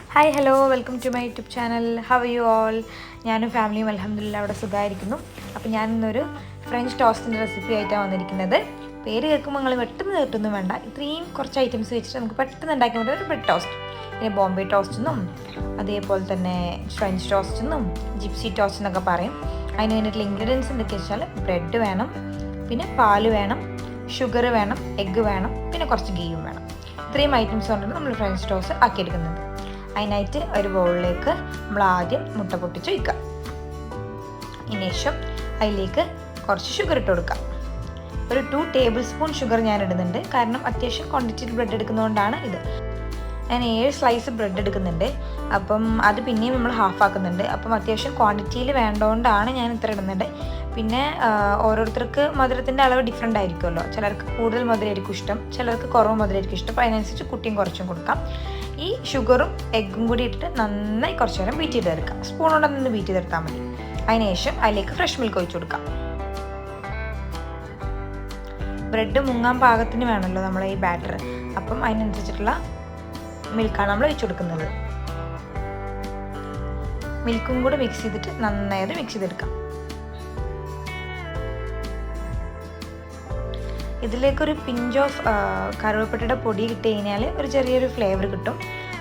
Hi hello welcome to my YouTube channel. How you all? ഞാനും ഫാമിലിയും അൽഹംദുലില്ലാ അവിടെ സുഖമായിരിക്കുന്നു. അപ്പോൾ ഞാനിന്നൊരു ഫ്രഞ്ച് ടോസ്റ്റിൻ്റെ റെസിപ്പി ആയിട്ടാണ് വന്നിരിക്കുന്നത്. പേര് കേൾക്കുമ്പോൾ നിങ്ങൾ പെട്ടെന്ന് കേട്ടൊന്നും വേണ്ട, ഇത്രയും കുറച്ച് ഐറ്റംസ് വെച്ചിട്ട് നമുക്ക് പെട്ടെന്ന് ഉണ്ടാക്കാൻ പറ്റുന്ന ഒരു ബ്രെഡ് ടോസ്റ്റ്. പിന്നെ ബോംബെ ടോസ്റ്റ് എന്നും അതേപോലെ തന്നെ ഫ്രഞ്ച് ടോസ്റ്റ് എന്നും ജിപ്സി ടോസ്റ്റ് എന്നൊക്കെ പറയും. അതിന് വേണ്ടിയിട്ടുള്ള ഇൻഗ്രീഡിയൻസ് എന്തൊക്കെയാ വെച്ചാൽ ബ്രെഡ് വേണം, പിന്നെ പാല് വേണം, ഷുഗർ വേണം, എഗ്ഗ് വേണം, പിന്നെ കുറച്ച് ഗീയും വേണം. ഇത്രയും ഐറ്റംസ് കൊണ്ടാണ് നമ്മൾ ഫ്രഞ്ച് ടോസ്റ്റ് ആക്കിയെടുക്കുന്നത്. അതിനായിട്ട് ഒരു ബൗളിലേക്ക് നമ്മൾ ആദ്യം മുട്ട പൊട്ടിച്ച് വയ്ക്കുക. അതിന് ശേഷം അതിലേക്ക് കുറച്ച് ഷുഗർ ഇട്ട് കൊടുക്കാം. ഒരു 2 ടേബിൾ സ്പൂൺ ഷുഗർ ഞാൻ ഇടുന്നുണ്ട്, കാരണം അത്യാവശ്യം ക്വാണ്ടിറ്റിയിൽ ബ്രെഡ് എടുക്കുന്നതുകൊണ്ടാണ് ഇത്. ഞാൻ 7 സ്ലൈസ് ബ്രെഡ് എടുക്കുന്നുണ്ട്, അപ്പം അത് പിന്നെയും നമ്മൾ ഹാഫ് ആക്കുന്നുണ്ട്. അപ്പം അത്യാവശ്യം ക്വാണ്ടിറ്റിയിൽ വേണ്ടതുകൊണ്ടാണ് ഞാൻ ഇത്ര ഇടുന്നുണ്ട്. പിന്നെ ഓരോരുത്തർക്ക് മധുരത്തിൻ്റെ അളവ് ഡിഫറെൻ്റ് ആയിരിക്കുമല്ലോ. ചിലർക്ക് കൂടുതൽ മധുരമായിരിക്കും ഇഷ്ടം, ചിലർക്ക് കുറവ് മധുരമായിരിക്കും ഇഷ്ടം. അപ്പോൾ അതിനനുസരിച്ച് കുട്ടിയും കുറച്ചും കൊടുക്കാം. ഈ ഷുഗറും എഗ്ഗും കൂടി ഇട്ടിട്ട് നന്നായി കുറച്ച് നേരം ബീറ്റ് ചെയ്തെടുക്കാം. സ്പൂൺ കൊണ്ട് നിന്ന് ബീറ്റ് ചെയ്തെടുത്താൽ മതി. അതിനുശേഷം അതിലേക്ക് ഫ്രഷ് മിൽക്ക് ഒഴിച്ചു കൊടുക്കാം. ബ്രെഡ് മുങ്ങാൻ പാകത്തിന് വേണമല്ലോ നമ്മൾ ഈ ബാറ്റർ, അപ്പം അതിനനുസരിച്ചിട്ടുള്ള മിൽക്കാണ് നമ്മൾ ഒഴിച്ചു കൊടുക്കുന്നത്. മിൽക്കും കൂടെ മിക്സ് ചെയ്തിട്ട് നന്നായി അത് മിക്സ് ചെയ്തെടുക്കാം. ഇതിലേക്കൊരു പിഞ്ച് ഓഫ് കറുവപ്പട്ടയുടെ പൊടി ഇട്ട് കഴിഞ്ഞാൽ ഒരു ചെറിയൊരു ഫ്ലേവർ കിട്ടും.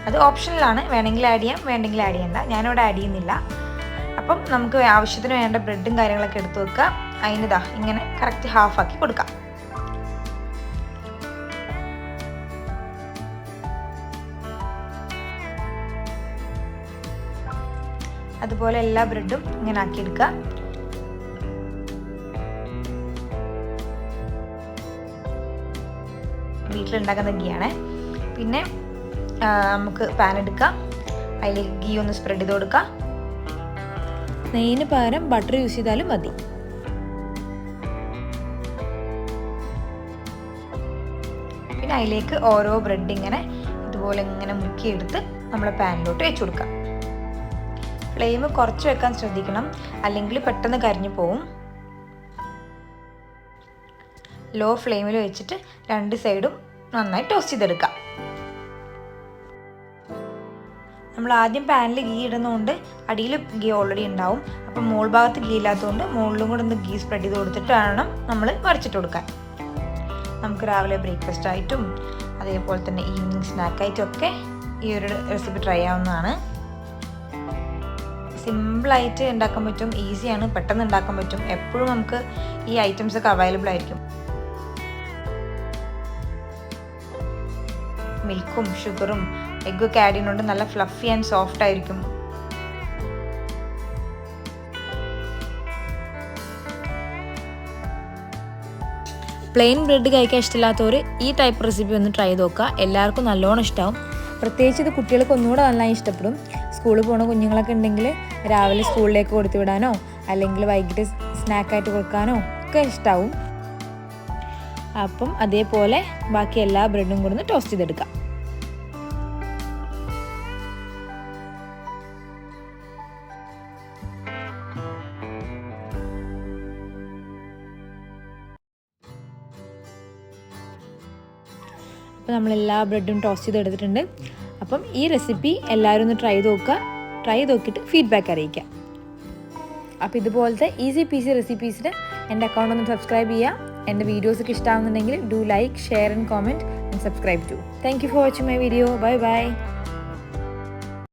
അത് ഓപ്ഷനിലാണ്, വേണമെങ്കിൽ ആഡ് ചെയ്യാം, വേണമെങ്കിൽ ആഡ് ചെയ്യണ്ട. ഞാനിവിടെ ആഡ് ചെയ്യുന്നില്ല. അപ്പം നമുക്ക് ആവശ്യത്തിന് വേണ്ട ബ്രെഡും കാര്യങ്ങളൊക്കെ എടുത്ത് വെക്കുക. അതിനിതാ ഇങ്ങനെ കറക്റ്റ് ഹാഫാക്കി കൊടുക്കാം. അതുപോലെ എല്ലാ ബ്രെഡും ഇങ്ങനെ ആക്കിയെടുക്കുക. വീട്ടിലുണ്ടാക്കുന്ന ഗീ ആണ്. പിന്നെ നമുക്ക് പാൻ എടുക്കാം, അതിലേക്ക് ഗീ ഒന്ന് സ്പ്രെഡ് ചെയ്ത് കൊടുക്കാം. നെയ്യിന് പകരം ബട്ടർ യൂസ് ചെയ്താലും മതി. പിന്നെ അതിലേക്ക് ഓരോ ബ്രെഡ് ഇങ്ങനെ ഇതുപോലെ ഇങ്ങനെ മുക്കിയെടുത്ത് നമ്മൾ പാനിലോട്ട് വെച്ച് കൊടുക്കാം. ഫ്ലെയിം കുറച്ച് വെക്കാൻ ശ്രദ്ധിക്കണം, അല്ലെങ്കിൽ പെട്ടെന്ന് കരിഞ്ഞു പോവും. ലോ ഫ്ലെയിമിൽ വെച്ചിട്ട് 2 സൈഡും നന്നായി ടോസ്റ്റ് ചെയ്തെടുക്കാം. നമ്മൾ ആദ്യം പാനിൽ ഗീ ഇടുന്നതുകൊണ്ട് അടിയിൽ ഗീ ഓൾറെഡി ഉണ്ടാവും. അപ്പം മോൾ ഭാഗത്ത് ഗീ ഇല്ലാത്തതുകൊണ്ട് മുകളിലും കൂടെ ഒന്ന് ഗീ സ്പ്രെഡ് ചെയ്ത് കൊടുത്തിട്ട് വേണം നമ്മൾ മറിച്ചിട്ട് കൊടുക്കാൻ. നമുക്ക് രാവിലെ ബ്രേക്ക്ഫാസ്റ്റ് ആയിട്ടും അതേപോലെ തന്നെ ഈവനിങ് സ്നാക്കായിട്ടും ഒക്കെ ഈ ഒരു റെസിപ്പി ട്രൈ ആവുന്നതാണ്. സിമ്പിളായിട്ട് ഉണ്ടാക്കാൻ പറ്റും, ഈസിയാണ്, പെട്ടെന്ന് ഉണ്ടാക്കാൻ പറ്റും. എപ്പോഴും നമുക്ക് ഈ ഐറ്റംസ് ഒക്കെ അവൈലബിൾ ആയിരിക്കും. മിൽക്കും ഷുഗറും എഗ്ഗൊക്കെ ആഡ് ചെയ്യുന്നതുകൊണ്ട് നല്ല ഫ്ലഫി ആൻഡ് സോഫ്റ്റ് ആയിരിക്കും. പ്ലെയിൻ ബ്രെഡ് കഴിക്കാൻ ഇഷ്ടമില്ലാത്തവർ ഈ ടൈപ്പ് റെസിപ്പി ഒന്ന് ട്രൈ ചെയ്ത് നോക്കുക. എല്ലാവർക്കും നല്ലോണം ഇഷ്ടമാവും. പ്രത്യേകിച്ച് ഇത് കുട്ടികൾക്ക് ഒന്നുകൂടെ നന്നായി ഇഷ്ടപ്പെടും. സ്കൂളിൽ പോകുന്ന കുഞ്ഞുങ്ങളൊക്കെ ഉണ്ടെങ്കിൽ രാവിലെ സ്കൂളിലേക്ക് കൊടുത്തു വിടാനോ അല്ലെങ്കിൽ വൈകിട്ട് സ്നാക്കായിട്ട് കൊടുക്കാനോ ഒക്കെ ഇഷ്ടമാവും. അപ്പം അതേപോലെ ബാക്കി എല്ലാ ബ്രെഡും കൂടെ ഒന്ന് ടോസ്റ്റ് ചെയ്തെടുക്കാം. അപ്പോൾ നമ്മളെല്ലാ ബ്രെഡും ടോസ്റ്റ് ചെയ്തെടുത്തിട്ടുണ്ട്. അപ്പം ഈ റെസിപ്പി എല്ലാവരും ഒന്ന് ട്രൈ ചെയ്ത് നോക്കുക. ട്രൈ ചെയ്ത് നോക്കിയിട്ട് ഫീഡ്ബാക്ക് അറിയിക്കുക. അപ്പോൾ ഇതുപോലത്തെ ഈസി പീസി റെസിപ്പീസിന് എൻ്റെ അക്കൗണ്ട് ഒന്ന് സബ്സ്ക്രൈബ് ചെയ്യുക. എൻ്റെ വീഡിയോസൊക്കെ ഇഷ്ടമാകുന്നുണ്ടെങ്കിൽ do like, share and comment and subscribe too. Thank you for watching my video. Bye by.